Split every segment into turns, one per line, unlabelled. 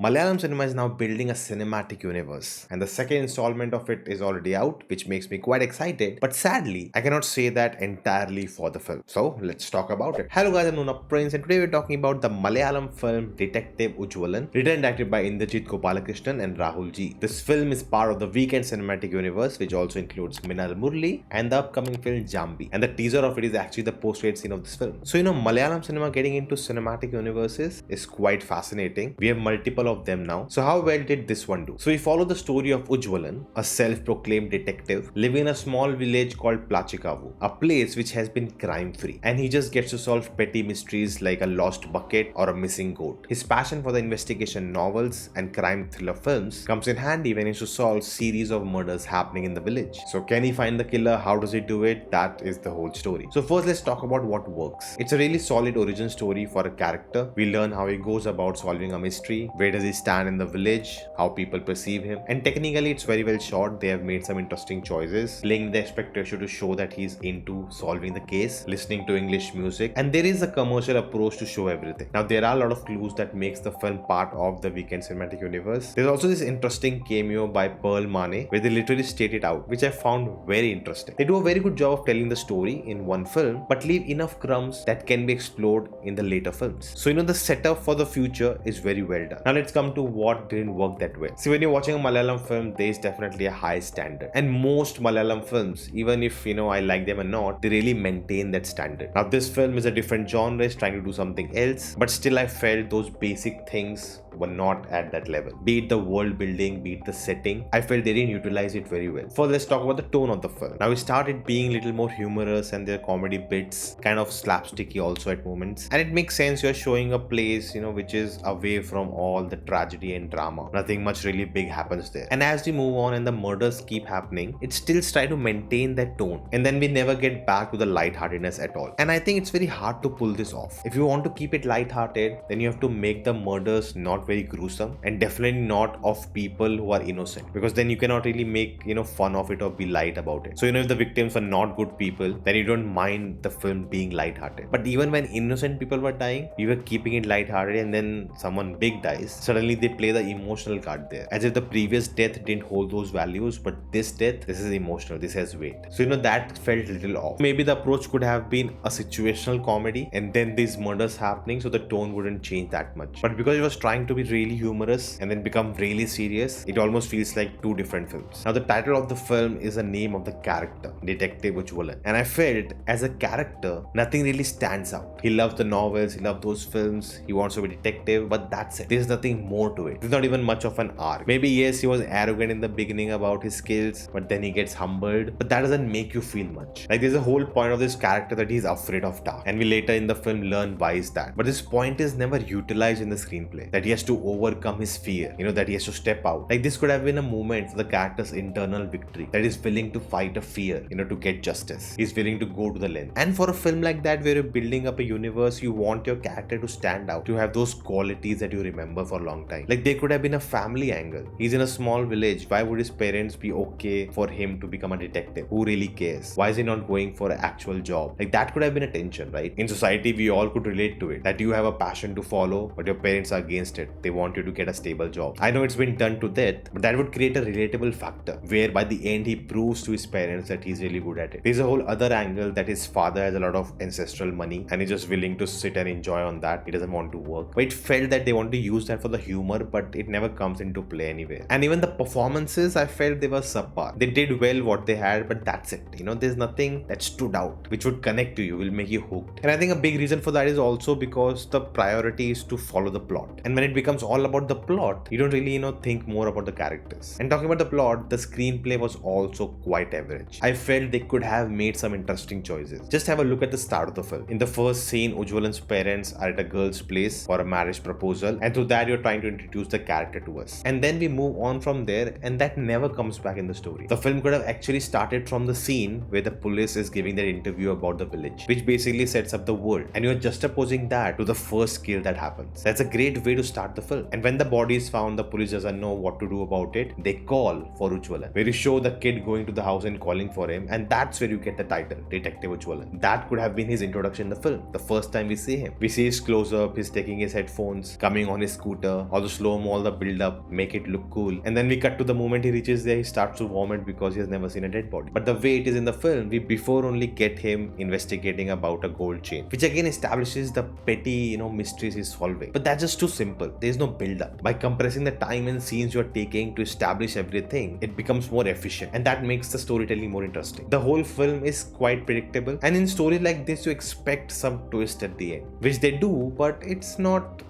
Malayalam cinema is now building a cinematic universe, and the second installment of it is already out, which makes me quite excited. But sadly, I cannot say that entirely for the film. So let's talk about it. Hello guys, I'm Nuna Prince, and today we're talking about the Malayalam film Detective Ujwalan, written and directed by Indrajit Gopalakrishnan and Rahul G. This film is part of the Weekend Cinematic Universe, which also includes Minal Murli and the upcoming film Jambi. And the teaser of it is actually the post-credit scene of this film. So Malayalam cinema getting into cinematic universes is quite fascinating. We have multiple of them now. So how well did this one do? So we follow the story of Ujwalan, a self-proclaimed detective living in a small village called Plachikavu, a place which has been crime-free, and he just gets to solve petty mysteries like a lost bucket or a missing goat. His passion for the investigation novels and crime thriller films comes in handy when he has to solve series of murders happening in the village. So can he find the killer? How does he do it? That is the whole story. So first let's talk about what works. It's a really solid origin story for a character. We learn how he goes about solving a mystery, where does he stand in the village, how people perceive him, and technically it's very well shot. They have made some interesting choices, playing the expectation to show that he's into solving the case, listening to English music, and there is a commercial approach to show everything. Now there are a lot of clues that makes the film part of the Weekend Cinematic Universe. There's also this interesting cameo by Pearl Mane where they literally state it out, which I found very interesting. They do a very good job of telling the story in one film but leave enough crumbs that can be explored in the later films. So the setup for the future is very well done. Now let's come to what didn't work that well. See, when you're watching a Malayalam film, there is definitely a high standard, and most Malayalam films, even if I like them or not, they really maintain that standard. Now this film is a different genre, is trying to do something else, but still I felt those basic things were not at that level. Be it the world building, be it the setting, I felt they didn't utilize it very well. First, let's talk about the tone of the film. Now it started being a little more humorous, and their comedy bits kind of slapsticky also at moments, and it makes sense. You're showing a place which is away from all the tragedy and drama. Nothing much really big happens there, and as we move on and the murders keep happening, it still tries to maintain that tone, and then we never get back to the lightheartedness at all. And I think it's very hard to pull this off. If you want to keep it lighthearted, then you have to make the murders not very gruesome, and definitely not of people who are innocent, because then you cannot really make fun of it or be light about it. So if the victims are not good people, then you don't mind the film being lighthearted. But even when innocent people were dying, we were keeping it lighthearted, and then someone big dies, suddenly they play the emotional card there, as if the previous death didn't hold those values, but this death, this is emotional, this has weight. So that felt a little off. Maybe the approach could have been a situational comedy and then these murders happening, so the tone wouldn't change that much. But because it was trying to be really humorous and then become really serious, it almost feels like two different films. Now the title of the film is the name of the character, Detective Ujwalan, and I felt as a character nothing really stands out. He loves the novels, he loves those films, he wants to be a detective, but that's it. There's nothing more to it. There's not even much of an arc. Maybe yes, he was arrogant in the beginning about his skills, but then he gets humbled, but that doesn't make you feel much. Like there's a whole point of this character that he's afraid of dark, and we later in the film learn why is that. But this point is never utilized in the screenplay, that he has to overcome his fear, that he has to step out. Like this could have been a moment for the character's internal victory, that he's willing to fight a fear, to get justice. He's willing to go to the length. And for a film like that where you're building up a universe, you want your character to stand out, to have those qualities that you remember for a long time. Like there could have been a family angle. He's in a small village. Why would his parents be okay for him to become a detective? Who really cares? Why is he not going for an actual job? Like that could have been a tension, right? In society, we all could relate to it, that you have a passion to follow, but your parents are against it. They want you to get a stable job. I know it's been done to death, but that would create a relatable factor where by the end he proves to his parents that he's really good at it. There's a whole other angle that his father has a lot of ancestral money and he's just willing to sit and enjoy on that. He doesn't want to work. But it felt that they want to use that for the humor, but it never comes into play anywhere. And even the performances, I felt they were subpar. They did well what they had, but that's it. There's nothing that stood out which would connect to you, will make you hooked. And I think a big reason for that is also because the priority is to follow the plot. And when it becomes all about the plot, you don't really think more about the characters. And talking about the plot, the screenplay was also quite average. I felt they could have made some interesting choices. Just have a look at the start of the film. In the first scene, Ujwalan's parents are at a girl's place for a marriage proposal, and through that you're trying to introduce the character to us. And then we move on from there, and that never comes back in the story. The film could have actually started from the scene where the police is giving their interview about the village, which basically sets up the world, and you're juxtaposing that to the first kill that happens. That's a great way to start start the film. And when the body is found, the police doesn't know what to do about it. They call for Ujwalan, where you show the kid going to the house and calling for him, and that's where you get the title, Detective Ujwalan. That could have been his introduction in the film. The first time we see him, we see his close up, he's taking his headphones, coming on his scooter, all the slow mo, all the build up, make it look cool. And then we cut to the moment he reaches there, he starts to vomit because he has never seen a dead body. But the way it is in the film, we before only get him investigating about a gold chain, which again establishes the petty, mysteries he's solving. But that's just too simple. There's no build up. By compressing the time and scenes you're taking to establish everything, it becomes more efficient, and that makes the storytelling more interesting. The whole film is quite predictable, and in stories like this, you expect some twist at the end, which they do, but it's not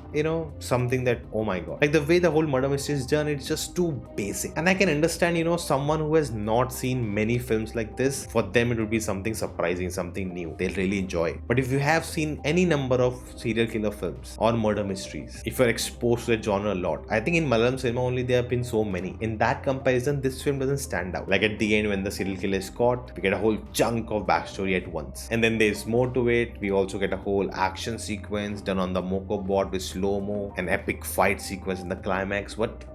something that, oh my god, like the way the whole murder mystery is done, it's just too basic. And I can understand, someone who has not seen many films like this, for them it would be something surprising, something new, they'll really enjoy it. But if you have seen any number of serial killer films or murder mysteries, if you're exposed to the genre a lot, I think in Malayalam cinema only there have been so many. In that comparison, this film doesn't stand out. Like at the end, when the serial killer is caught, we get a whole chunk of backstory at once, and then there's more to it. We also get a whole action sequence done on the Moko board with slow-mo, an epic fight sequence in the climax. What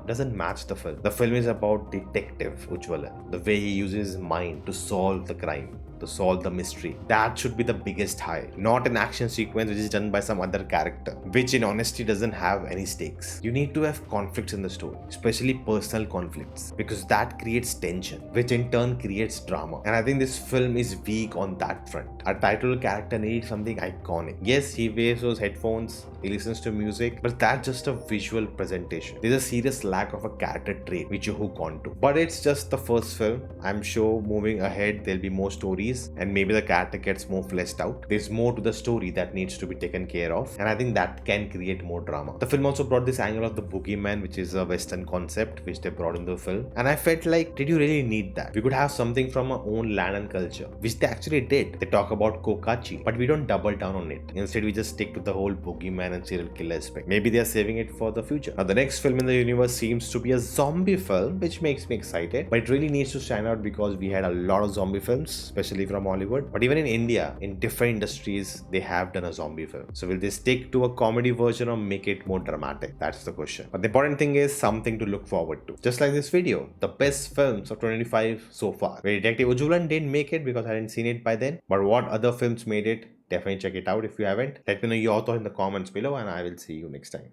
doesn't match the film? The film is about Detective Ujwalan, the way he uses his mind to solve the crime, to solve the mystery. That should be the biggest high, not an action sequence which is done by some other character, which in honesty doesn't have any stakes. You need to have conflicts in the story, especially personal conflicts, because that creates tension, which in turn creates drama. And I think this film is weak on that front. Our title character needs something iconic. Yes, he wears those headphones, he listens to music, but that's just a visual presentation. There's a serious lack of a character trait which you hook onto. But it's just the first film. I'm sure moving ahead there'll be more stories, and maybe the character gets more fleshed out. There's more to the story that needs to be taken care of, and I think that can create more drama. The film also brought this angle of the boogeyman, which is a Western concept which they brought in the film, and I felt like, did you really need that? We could have something from our own land and culture, which they actually did. They talk about Kokachi, but we don't double down on it. Instead, we just stick to the whole boogeyman and serial killer aspect. Maybe they are saving it for the future. Now, the next film in the universe seems to be a zombie film, which makes me excited, but it really needs to stand out because we had a lot of zombie films, especially from Hollywood. But even in India, in different industries, they have done a zombie film. So will they stick to a comedy version or make it more dramatic? That's the question. But the important thing is something to look forward to. Just like this video, the best films of 2025 so far. Where Detective Ujwalan didn't make it because I hadn't seen it by then. But what other films made it? Definitely check it out if you haven't. Let me know your thoughts in the comments below, and I will see you next time.